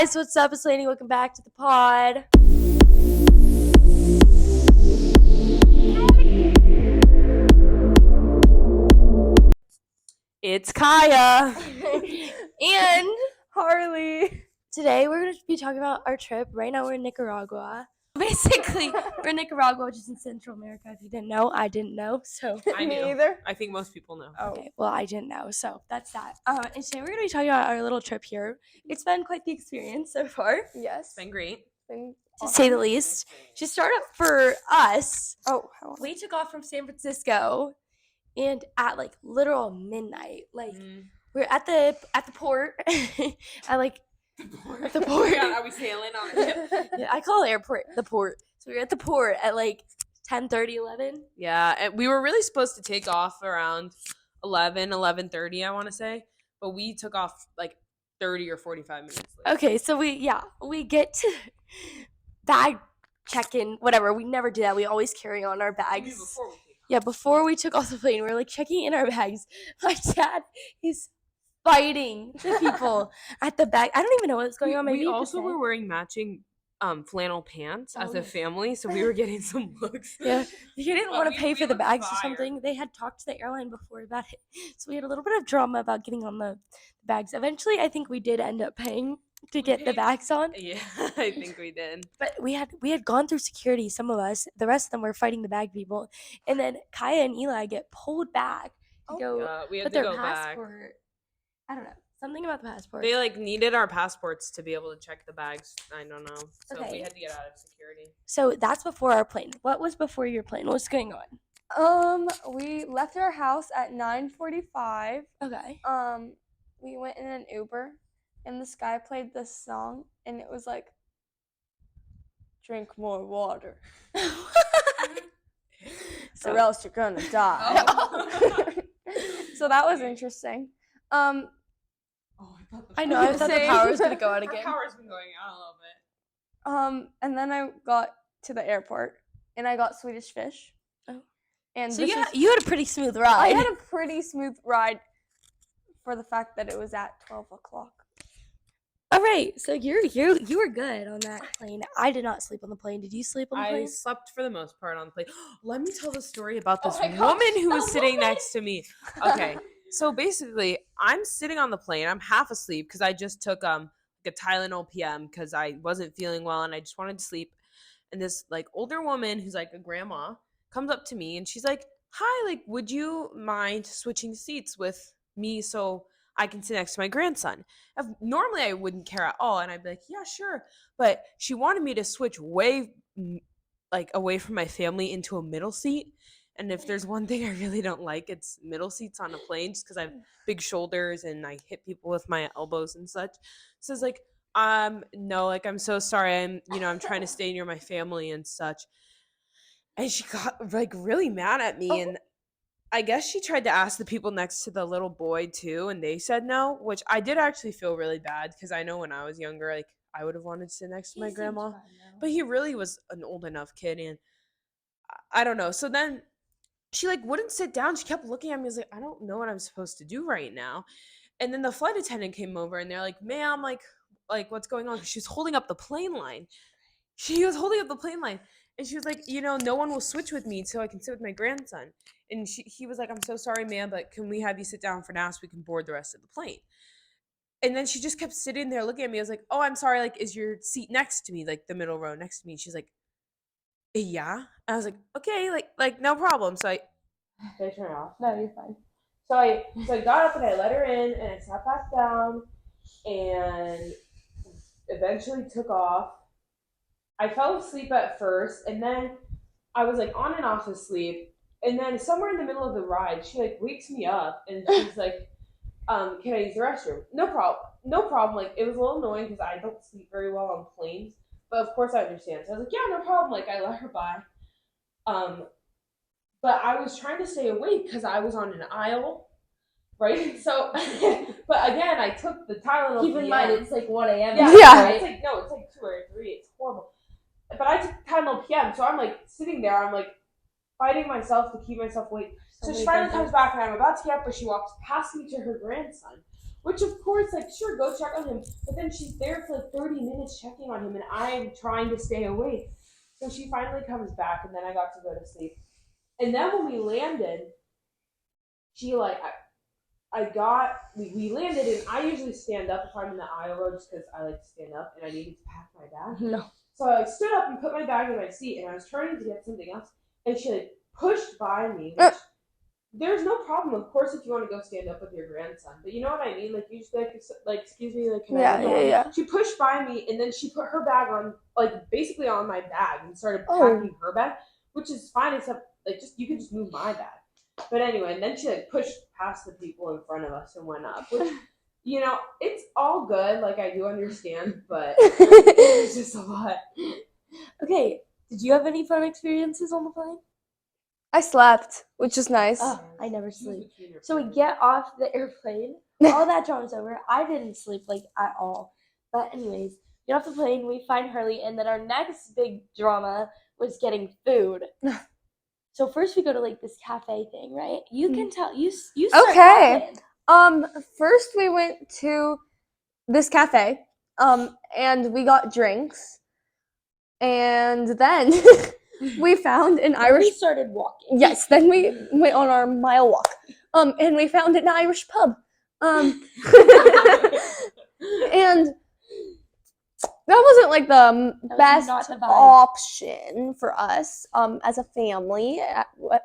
guys, what's up? It's Lainey. Welcome back to the pod. It's Kaya. And Harley. today we're going to be talking about our trip. Right now we're in Nicaragua. Basically, we're in Nicaragua, which is in Central America. If you didn't know, I didn't know. So I Me knew. either. I think most people know. Oh. okay, well, I didn't know. So that's that. And today we're going to be talking about our little trip here. It's been quite the experience so far, Yes. It's been great. to say the least. To start up for us, Oh, how we took off from San Francisco, and at like literal midnight, like we're at the port, at the port. Yeah, are we sailing on a ship? Yeah, I call the airport the port. So we were at the port at like 10:30, 11. Yeah, and we were really supposed to take off around 11:30, I want to say. But we took off like 30 or 45 minutes later. Okay, so we get to bag check-in, whatever. We never do that. We always carry on our bags. Before we took off the plane, we were like checking in our bags. My dad is fighting the people at the back. I don't even know what's going on. Maybe we also were wearing matching flannel pants as a family, so we were getting some looks. Yeah, you didn't want to pay for the looked bags or fire. something. They had talked to the airline before about it, so we had a little bit of drama about getting on the bags. Eventually, I think we did end up paying to get the bags on. Yeah, I think we did. But we had gone through security, some of us. The rest of them were fighting the bag people. And then Kaya and Eli get pulled back to go we had put to their go back. passport. I don't know. Something about the passport. They like needed our passports to be able to check the bags. I don't know. So Okay. we had to get out of security. So that's before our plane. What was before your plane? What's going on? We left our house at 9:45. Okay. We went in an Uber, and this guy played this song, and it was like, "Drink more water, or else you're gonna die." So that was interesting. I know. I thought the power was gonna go out Our again. power's been going out a little bit. And then I got to the airport, and I got Swedish fish. Oh. And So this you had a pretty smooth I ride. had a pretty smooth ride for the fact that it was at 12 o'clock. All right. So you were good on that plane. I did not sleep on the plane. Did you sleep on the I plane? slept for the most part on the plane. Let me tell the story about this Oh my gosh, woman who was that sitting woman! next to me. Okay. So basically, I'm sitting on the plane. I'm half asleep because I just took like a Tylenol PM because I wasn't feeling well and I just wanted to sleep. And this like older woman who's like a grandma comes up to me and she's like, "Hi, like, would you mind switching seats with me so I can sit next to my grandson?" Normally, I wouldn't care at all, and I'd be like, "Yeah, sure." But she wanted me to switch way like away from my family into a middle seat. And if there's one thing I really don't like, it's middle seats on a plane, just because I have big shoulders and I hit people with my elbows and such. So it's like, no, like, I'm so sorry. I'm trying to stay near my family and such. And she got like really mad at me. And I guess she tried to ask the people next to the little boy too, and they said no, which I did actually feel really bad because I know when I was younger, like, I would have wanted to sit next to my grandma. But he really was an old enough kid, and I don't know. So then she like wouldn't sit down. She kept looking at me. I was like, I don't know what I'm supposed to do right now. And then the flight attendant came over and they're like, "Ma'am, like what's going on?" 'Cause she was holding up the plane line. She was holding up the plane line. And she was like, "No one will switch with me so I can sit with my grandson." And he was like, "I'm so sorry, ma'am, but can we have you sit down for now so we can board the rest of the plane?" And then she just kept sitting there looking at me. I was like, "Oh, I'm sorry, like, is your seat next to me, like the middle row next to me?" She's like, "Yeah." And I was like, "Okay, like no problem." So did I turn it off? No, you're fine. So I got up and I let her in and I sat back down and eventually took off. I fell asleep at first and then I was like on and off asleep. And then somewhere in the middle of the ride, she like wakes me up and she's like, "Can I use the restroom?" No problem. Like, it was a little annoying because I don't sleep very well on planes. But of course I understand. So I was like, "Yeah, no problem." Like, I let her by. But I was trying to stay awake because I was on an aisle, right? So, but again, I took the Tylenol. Keep in mind, it's like 1 a.m. Yeah. It's like 2 or 3. It's horrible. But I took Tylenol PM, so I'm like sitting there. I'm like fighting myself to keep myself awake. So she finally comes back, and I'm about to get up, but she walks past me to her grandson, Which, of course, like, sure, go check on him. But then she's there for like 30 minutes checking on him, and I'm trying to stay awake. So she finally comes back, and then I got to go to sleep. And then when we landed, she like, we landed, and I usually stand up if I'm in the aisle row just because I like to stand up, and I needed to pack my bag. No. So I stood up and put my bag in my seat, and I was turning to get something else, and she like pushed by me, which there's no problem, of course, if you want to go stand up with your grandson, but you know what I mean? Like, you just like excuse me, like, can I go? Yeah. She pushed by me, and then she put her bag on, like, basically on my bag, and started packing her bag, which is fine, except, like, just you can just move my bag. But anyway, and then she, like, pushed past the people in front of us and went up, which, you know, it's all good, like, I do understand, but it's just a lot. Okay, did you have any fun experiences on the plane? I slept, which is nice. Oh, I never sleep. So we get off the airplane. All that drama's over. I didn't sleep, like, at all. But anyways, get off the plane, we find Harley, and then our next big drama was getting food. So first we go to, like, this cafe thing, right? You can tell. You start Okay. talking. First we went to this cafe, and we got drinks, and then we found an Irish. We started walking. Yes, then we went on our mile walk, and we found an Irish pub, and that wasn't like the best not the vibe. option for us as a family.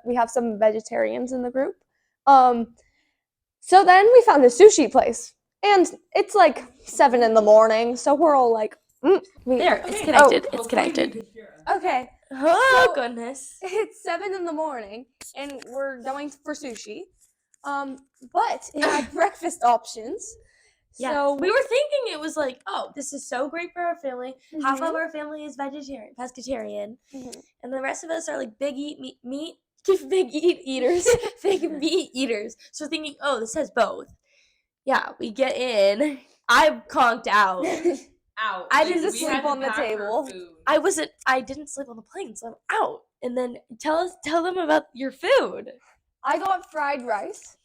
We have some vegetarians in the group. So then we found a sushi place, and it's like 7 a.m, so we're all like, There, it's connected. It's connected. Okay. Oh, So- goodness. It's 7 a.m, and we're going for sushi. But it had breakfast options. Yeah. So We were thinking it was like, oh, this is so great for our family. Half Mhm. of our family is pescatarian, Mhm. and the rest of us are like big eat meat big eat eaters, big meat eaters. So thinking, oh, this has both. Yeah, we get in. I conked out. Out. I Like, didn't we sleep had to on the pack her table. food. I didn't sleep on the plane, so I'm out. And then tell them about your food. I got fried rice.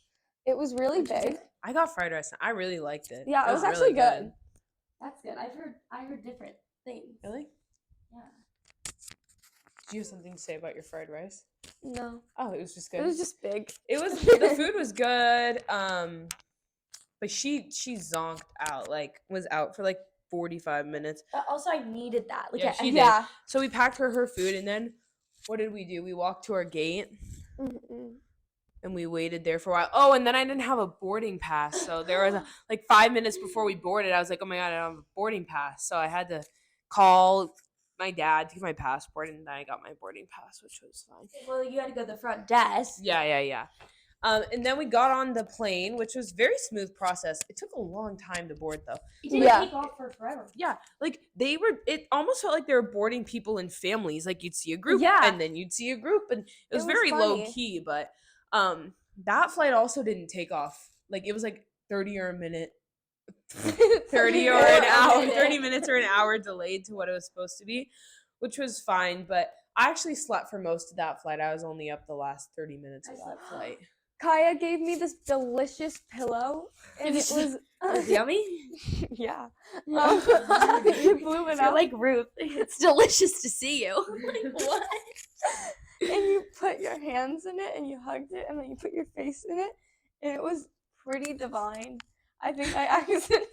It was really big. I got fried rice. I really liked it. Yeah, it was really actually good. That's good. I heard different things. Really? Yeah. Did you have something to say about your fried rice? No, Oh, it was just good. it was just big. The food was good. But she zonked out, like was out for like 45 minutes. But also, I needed that. Like, Yeah, she did. Yeah. So we packed her food, and then what did we do? We walked to our gate, Mm-mm. and we waited there for a while. Oh, and then I didn't have a boarding pass, so there was like 5 minutes before we boarded. I was like, oh my god, I don't have a boarding pass, so I had to call my dad to get my passport, and then I got my boarding pass, which was fine. Well, you had to go to the front desk. Yeah. And then we got on the plane, which was a very smooth process. It took a long time to board, though. It didn't Yeah. take off for forever. Yeah, like it almost felt like they were boarding people in families. Like you'd see a group, Yeah. and then you'd see a group, and it was was very low funny. key. But that flight also didn't take off. Like it was like 30 or a minute, 30 or an hour, 30 minutes or an hour delayed to what it was supposed to be, which was fine. But I actually slept for most of that flight. I was only up the last 30 minutes of that flight. Kaya gave me this delicious pillow, and it was Was it yummy? yeah. You blew it You're out, like Ruth. It's delicious to see you. Like, what? and you put your hands in it, and you hugged it, and then you put your face in it, and it was pretty divine. I think I accidentally.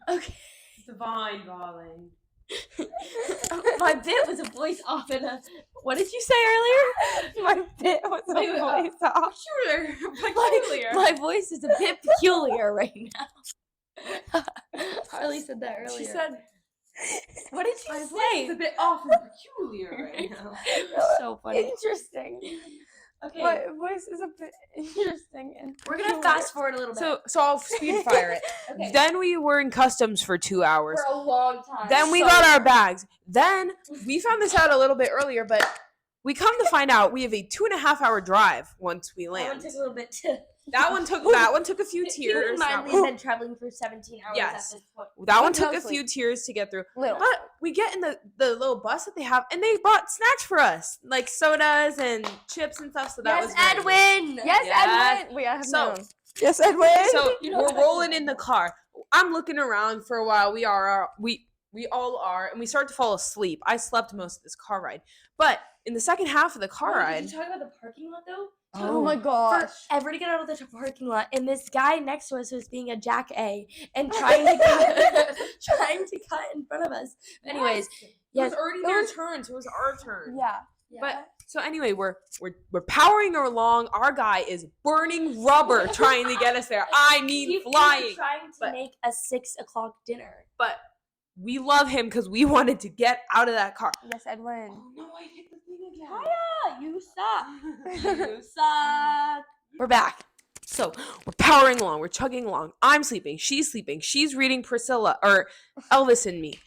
Okay. Divine, darling. My bit was a voice off in a. What did you say earlier? My bit was a Wait, voice off. Peculiar. My voice is a bit peculiar right now. Harley said that earlier. She said, "What did "My you voice say?" is a bit off and peculiar right now." So funny. Interesting. Okay, My voice is a bit interesting, and we're gonna fast forward a little bit. So I'll speed fire it. Okay. Then we were in customs for 2 hours. For a long time. Then we So got our long. bags. Then we found this out a little bit earlier, but we come to find out we have a 2.5 hour drive once we That one land. took a little bit to. That one took a few Keep in tears. mind, That we've been traveling for 17 hours Yes. at this point. one One took a mostly. few tears to get through. little. But we get in the little bus that they have, and they brought snacks for us, like sodas and chips and stuff. So that Yes, was very nice. Edwin. Yes, Yes. Edwin. We have So- known. Yes, Edwin. So we're rolling in the car. I'm looking around for a while. We all are, and we start to fall asleep. I slept most of this car ride, but in the second half of the car ride, Did you talk about the parking lot though? Oh my gosh. Forever to get out of the parking lot, and this guy next to us was being a jack A and trying to cut in front of us. Anyways, it yes, was already their turn, so it was our turn. Yeah. But so anyway, we're powering along. Our guy is burning rubber trying to get us there. I mean, flying. Trying to make a 6 o'clock dinner. But we love him because we wanted to get out of that car. Yes, Edwin. Oh no, I hit the thing again. Kaya, you suck. You suck. We're back. So we're powering along. We're chugging along. I'm sleeping. She's sleeping. She's reading Priscilla or Elvis and Me.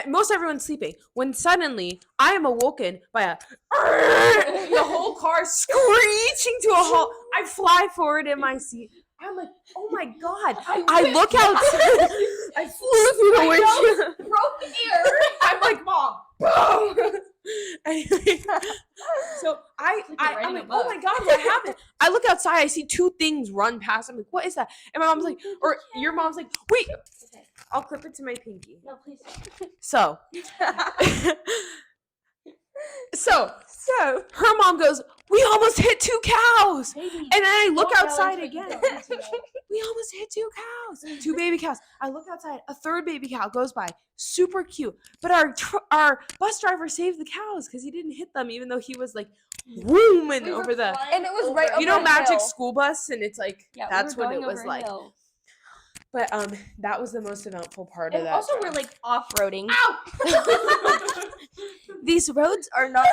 Most everyone's sleeping. When suddenly I am awoken by the whole car screeching to a halt. I fly forward in my seat. I'm like, oh my god! I look outside. I flew through the windshield. Broke the ear. I'm like, Mom, boom! So I'm like, oh my god, what happened? I look outside. I see two things run past. I'm like, what is that? And my mom's like, or your mom's like, wait. Okay. I'll clip it to my pinky. No, please. So her mom goes, we almost hit 2 cows. Baby, And then I look don't outside yell again. until you don't. We almost hit 2 cows. 2 baby cows. I look outside. A third baby cow goes by. Super cute. But our bus driver saved the cows because he didn't hit them, even though he was like whooming over the. And it was right over You know, a Magic hill. School Bus, and it's like Yeah, that's we were what it going was over a like. hill. But that was the most eventful part of And that. also, drive. we're like off-roading. Ow! These roads are not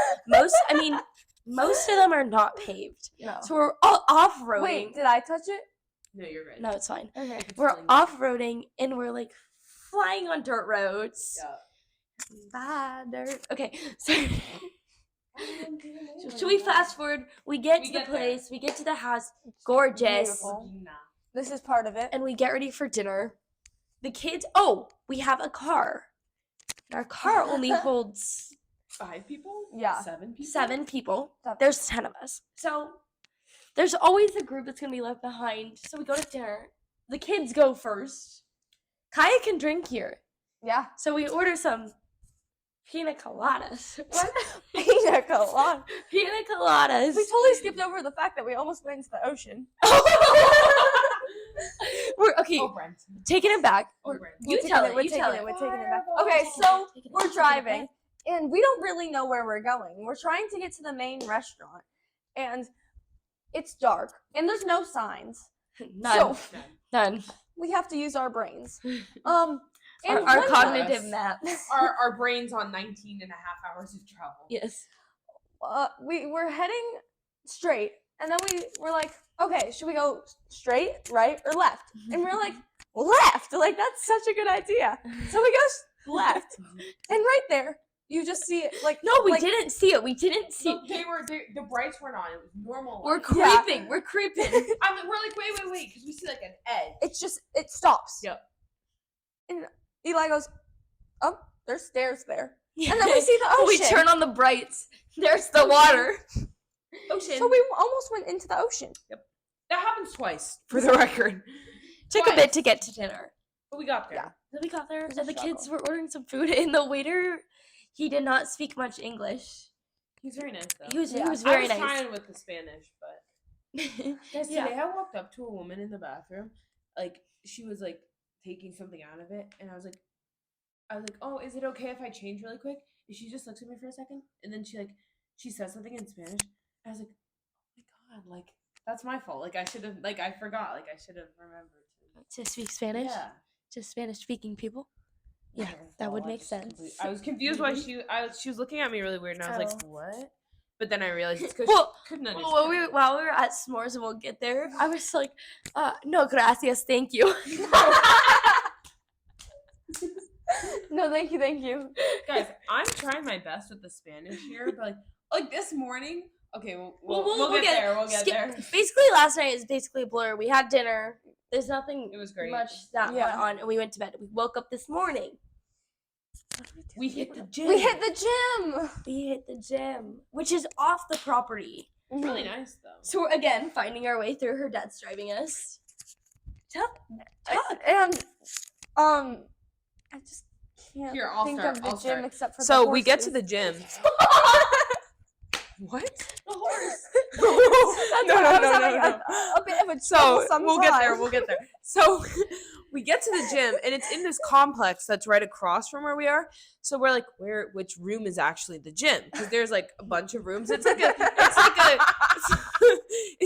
most of them are not paved. No. So we're all off-roading. Wait, did I touch it? No, you're right. No, it's fine. Okay. We're off-roading and we're like flying on dirt roads. Yeah. Bad dirt. Okay, so should we fast forward? We get to the place. We get to the house. Gorgeous. Beautiful. This is part of it. And we get ready for dinner. The kids. Oh, we have a car. Our car only holds 5 people? Yeah. 7 people? 7 people. Seven. There's 10 of us. So there's always a group that's gonna be left behind. So we go to dinner. The kids go first. Kaya can drink here. Yeah. So we order some pina coladas. What? Pina colada. Pina coladas. We totally skipped over the fact that we almost went into the ocean. We're okay. Oh, Brent. Taking it back. Oh, Brent. You tell it. We're You taking tell it. it. We're taking it back. Fireball. Okay, so Take it we're back. driving, and we don't really know where we're going. We're trying to get to the main restaurant, and it's dark, and there's no signs. None. So None. we have to use our brains. And Our one cognitive us. maps. Our brains on 19 and a half hours of travel. Yes. we were heading straight, and then we were like, okay, should we go straight, right, or left? And we're like, left. Like, that's such a good idea. So we go left, and right there, you just see it. Like, No, we didn't see it. We didn't see No, the brights weren't on. It was normal. We're light. creeping. We're creeping. We're like, wait, because we see like an edge. It's just, it stops. Yep. And Eli goes, oh, there's stairs there. And then we see the ocean. We turn on the brights. There's the water. Ocean. So we almost went into the ocean. That happens twice, for the record. Took a bit to get to dinner. But we got there. Yeah. Then we got there, It was a and the kids struggle. were ordering some food, and the waiter, he did not speak much English. He's very nice though. He was Yeah. very I was nice. trying with the Spanish, but guys, Yeah. today I walked up to a woman in the bathroom, like she was like taking something out of it, and I was like, oh, is it okay if I change really quick? And she just looks at me for a second, and then she says something in Spanish. I was like, oh my god, like that's my fault. Like I should have, like I forgot, like I should have remembered To speak Spanish Yeah. to Spanish-speaking people. Yeah, My that fault. would I make just sense. I was confused why she was looking at me really weird, and I was like, Oh. what? But then I realized it's because Well, she couldn't understand. while we were at S'mores, and we'll get there, I was like, no, gracias, thank you. No, thank you. Guys, I'm trying my best with the Spanish here, but like this morning. Okay, we'll get there. We'll get there. Basically, last night is basically a blur. We had dinner. There's nothing It was great. much that Yeah. went on, and we went to bed. We woke up this morning. We hit the gym. We hit the gym. We hit the gym, which is off the property. It's really nice though. So we're again finding our way through. Her dad's driving us. And I just can't Here, I'll think start, of the I'll gym start. except for So the we get to horses. the gym. What? The horse. No. A bit of a So troublesome we'll get there. time. We'll get there. So we get to the gym, and it's in this complex that's right across from where we are. So we're like, which room is actually the gym? Because there's like a bunch of rooms. It's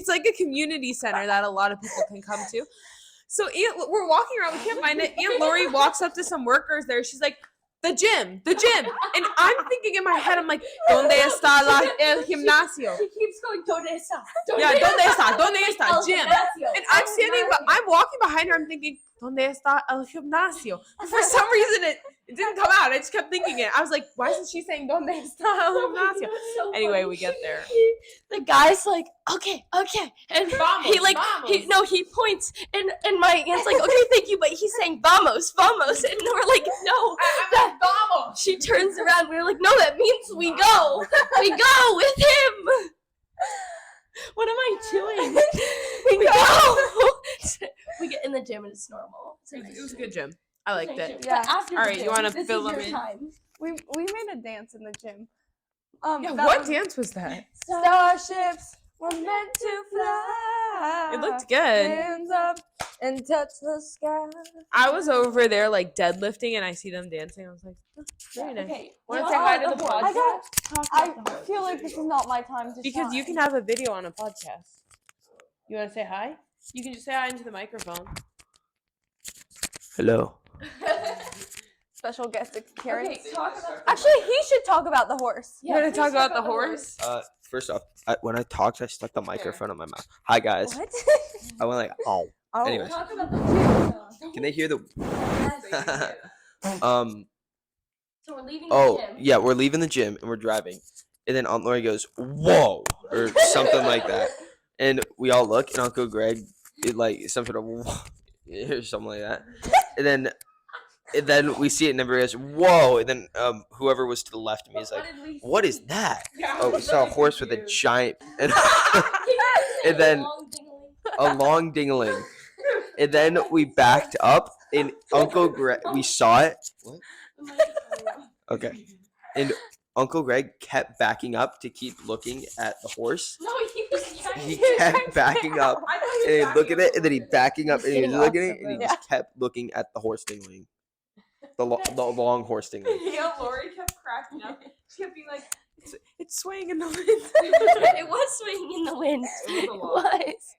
like a community center that a lot of people can come to. So we're walking around, we can't find it. Aunt Lori walks up to some workers there. She's like, the gym. And I'm thinking in my head, I'm like, ¿Dónde está el gimnasio? He keeps going, ¿Dónde está? Yeah, ¿Dónde está? El Gym. gimnasio. And I'm standing, but I'm walking behind her. I'm thinking, ¿Dónde está el gimnasio? For some reason, it didn't come out. I just kept thinking it. I was like, why isn't she saying ¿Dónde está el gimnasio? So Anyway, funny. we get there. The guy's like, okay, and Vamos, he like, vamos. he points, and my aunt's like, okay, thank you, but he's saying vamos, and we're like, no. Vamos. She turns around, we're like, no, that means we go with him. What am I doing? We go. We get in the gym and it's normal. It was a good gym. I liked it. Yeah. But after All the right, you gym, wanna this fill is them your in? time. We made a dance in the gym. Yeah, that what was- dance was that? Starships were meant to fly. It looked good. Hands up and touch the sky. I was over there like deadlifting and I see them dancing. I was like, oh, very nice. Okay. Wanna well, say hi to the the horse. I don't. Talk I about the horse. feel like this is not my time to Because you shine. can have a video on a podcast. You want to say hi? You can just say hi into the microphone. Hello. Special guest appearance. Okay, talk about Actually, he should talk about the horse. You want to talk about the horse? First off, when I talked, I stuck the microphone in my mouth. Hi guys. What? I went like, oh. Oh. Anyways. Talk about the horse. Can they hear the? So we're leaving the Oh gym. yeah, we're leaving the gym and we're driving, and then Aunt Lori goes, "Whoa," or something like that, and we all look, and Uncle Greg, did like some sort of, or something like that, and then we see it, and everybody goes, "Whoa!" And then whoever was to the left of me is like, "What is that?" Oh, we saw a horse with a giant, and then a long dingling. And then we backed up, and Uncle Greg, we saw it. What? Okay. And Uncle Greg kept backing up to keep looking at the horse. No, he was trying He to kept backing up, and he'd look at it, and then he'd backing up, and he'd look at it, and he just kept looking at the horse dingling. The long horse dingling. Yeah, Lori kept cracking up. She kept being like, it's swaying in the wind. It was swinging in the wind. It was a It lot. was.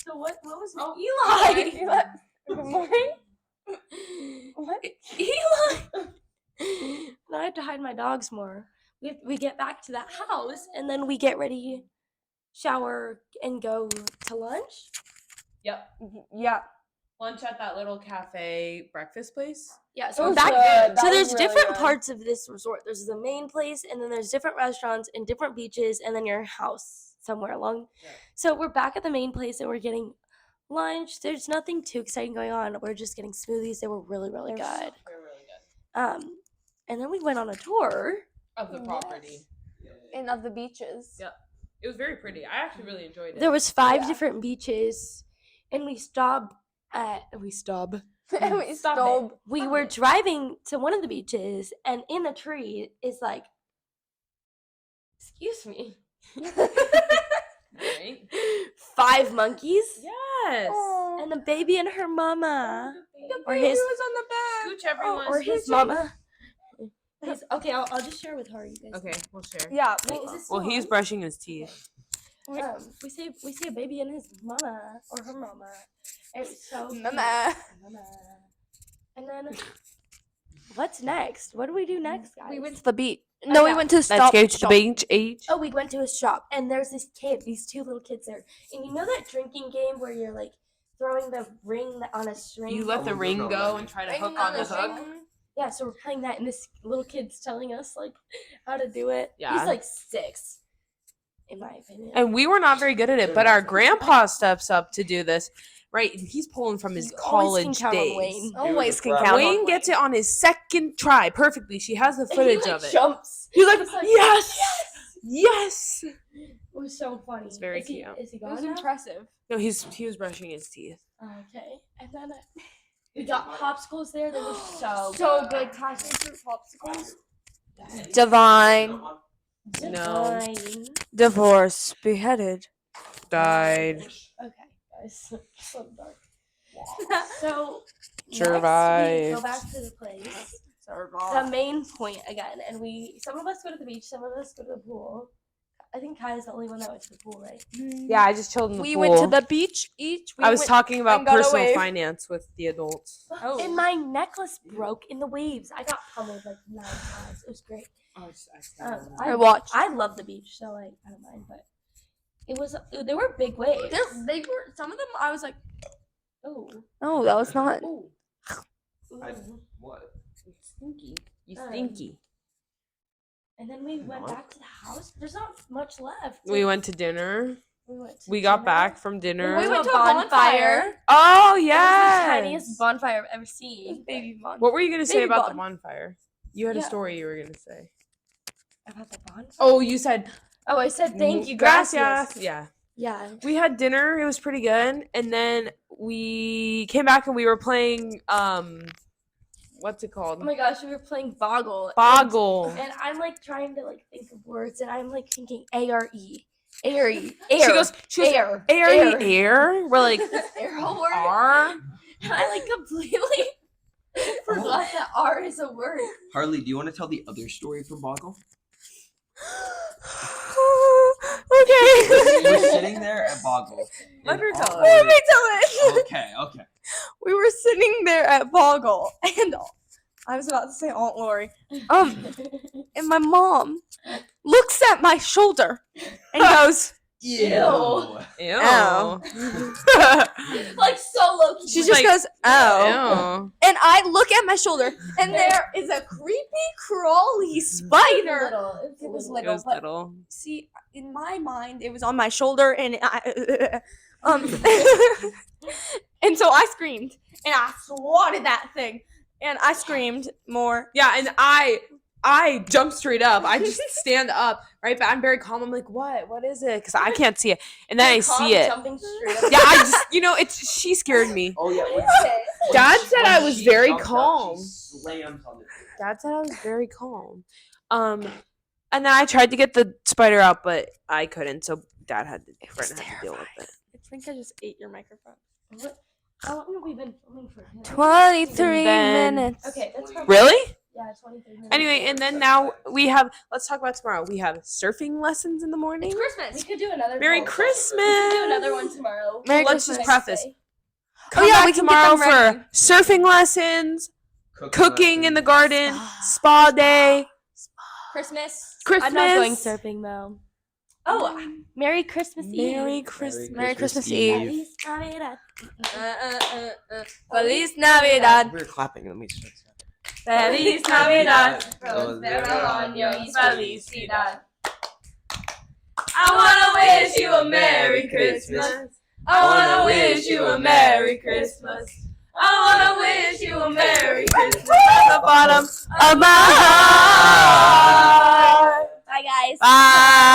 So what was it? Eli. Good morning. What? Eli. Now I have to hide my dogs more. We get back to that house and then we get ready, shower, and go to lunch. Yep. Yeah. Lunch at that little cafe breakfast place. Yeah, It so we're was back. good. That So was there's really different good. parts of this resort. There's the main place, and then there's different restaurants and different beaches, and then your house somewhere along. Yeah. So we're back at the main place, and we're getting lunch. There's nothing too exciting going on. We're just getting smoothies. They were really, really They're good. They're really good. And then we went on a tour. Of the property. And of the beaches. Yeah. It was very pretty. I actually really enjoyed it. There was 5 Yeah. different beaches, and we stopped. we Stop stole. We were driving to one of the beaches, and in the tree is like, excuse me, Right? 5 monkeys Yes. Oh. and the baby and her mama, or Baby his was on the back. Scooch everyone. or his scooch mama. Okay, I'll just share with her. You guys. Okay, we'll share. Yeah. Wait, is this Well, still he's on? brushing his teeth. We say a baby and his mama or her mama. It's so cute. Mama. Mama. And then what's next? What do we do next, guys? We went to the beach. No, we yeah. went to Let's stop. go to the beach. Oh, we went to a shop, and there's this kid, these 2 little kids there. And you know that drinking game where you're like throwing the ring on a string? You let the Oh, ring no, go no. and try to Ring hook on on the the hook. ring. Yeah, so we're playing that, and this little kid's telling us like how to do it. Yeah. He's like 6, in my opinion. And we were not very good at it, but our grandpa steps up to do this. Right, and he's pulling from his You always can college count on days. Wayne. Always can Wayne count on Wayne gets it on his second try perfectly. She has the And he, footage like, of it. Jumps. He's like, It's like, yes, yes. It was so funny. It's very Is he, cute. Is he It was gone now? impressive. No, he was brushing his teeth. Okay. And then we got popsicles there. They were so good. Passion fruit popsicles. Divine. No. Divine. Divorce. Beheaded. Died. Okay, guys. So dark. So Survived. next we go back to the place. The main point again, and some of us go to the beach, some of us go to the pool. I think Kai is the only one that went to the pool, right? Yeah, I just chilled in the We pool. went to the beach each. I was talking about and got personal away. finance with the adults. Oh. And my necklace broke in the waves. I got pummeled like 9 times. It was great. I watched. I love the beach, so like I don't mind. But they were big waves. They were some of them. I was like, Oh. oh, that was not. Ooh. What? Stinky. You Um, stinky. And then we went back to the house. There's not much left. We went to dinner. We Got dinner. back from dinner. We went to a bonfire. Oh, It was yeah. the tiniest bonfire I've ever seen. Baby bonfire. What were you going to say Baby about bon. the bonfire? You had a Yeah. story you were going to say. About the bonfire? Oh, you said Oh, I said thank you, gracias. gracias. Yeah. Yeah. We had dinner. It was pretty good. And then we came back and we were playing what's it called? Oh my gosh, we were playing Boggle. Boggle. And I'm like trying to like think of words, and I'm like thinking A-R-E. A-R-E. She goes air. air. We're like Air word. R. And I like completely forgot that R is a word. Harley, do you want to tell the other story from Boggle? Okay. We're sitting there at Boggle. Let her tell Harley- it. Let me tell it. Okay. We were sitting there at Boggle, and I was about to say Aunt Lori. And my mom looks at my shoulder and goes, Ew. Ew. Like so low key. she just Like, goes, oh. Ew. And I look at my shoulder, and there is a creepy, crawly spider. It was It little, was but little. see, in my mind, it was on my shoulder, and and so I screamed, and I swatted that thing, and I screamed more. Yeah, and I jump straight up. I just stand up, right? But I'm very calm. I'm like, what? What is it? Because I can't see it. And then I see it. Jumping straight up. Yeah, I just, she scared me. Oh yeah. Dad said I was very jumped up, calm. she slammed on the table. Dad said I was very calm. And then I tried to get the spider out, but I couldn't. So Dad had to deal with it. I think I just ate your microphone. What? How long have we been filming for? 23 then- minutes. Okay, that's probably. Really? Yeah, 23 minutes. Anyway, and then now we have. Let's talk about tomorrow. We have surfing lessons in the morning. It's Christmas. We could do another. Merry one. Christmas. We could do another one tomorrow. Merry Let's Christmas. just preface. Day. Come yeah, back we can get tomorrow them ready. for surfing lessons, cooking in the garden, spa day, Christmas. Christmas. I'm not going surfing though. Oh, Merry Christmas Eve. Merry Christmas. Merry Christmas Feliz Navidad. Feliz Navidad. We were clapping. Let me start. Feliz Navidad. Prospero año y felicidad. I wanna wish you a Merry Christmas. I wanna wish you a Merry Christmas. I wanna wish you a Merry Christmas from the bottom of my heart. Bye guys. Bye.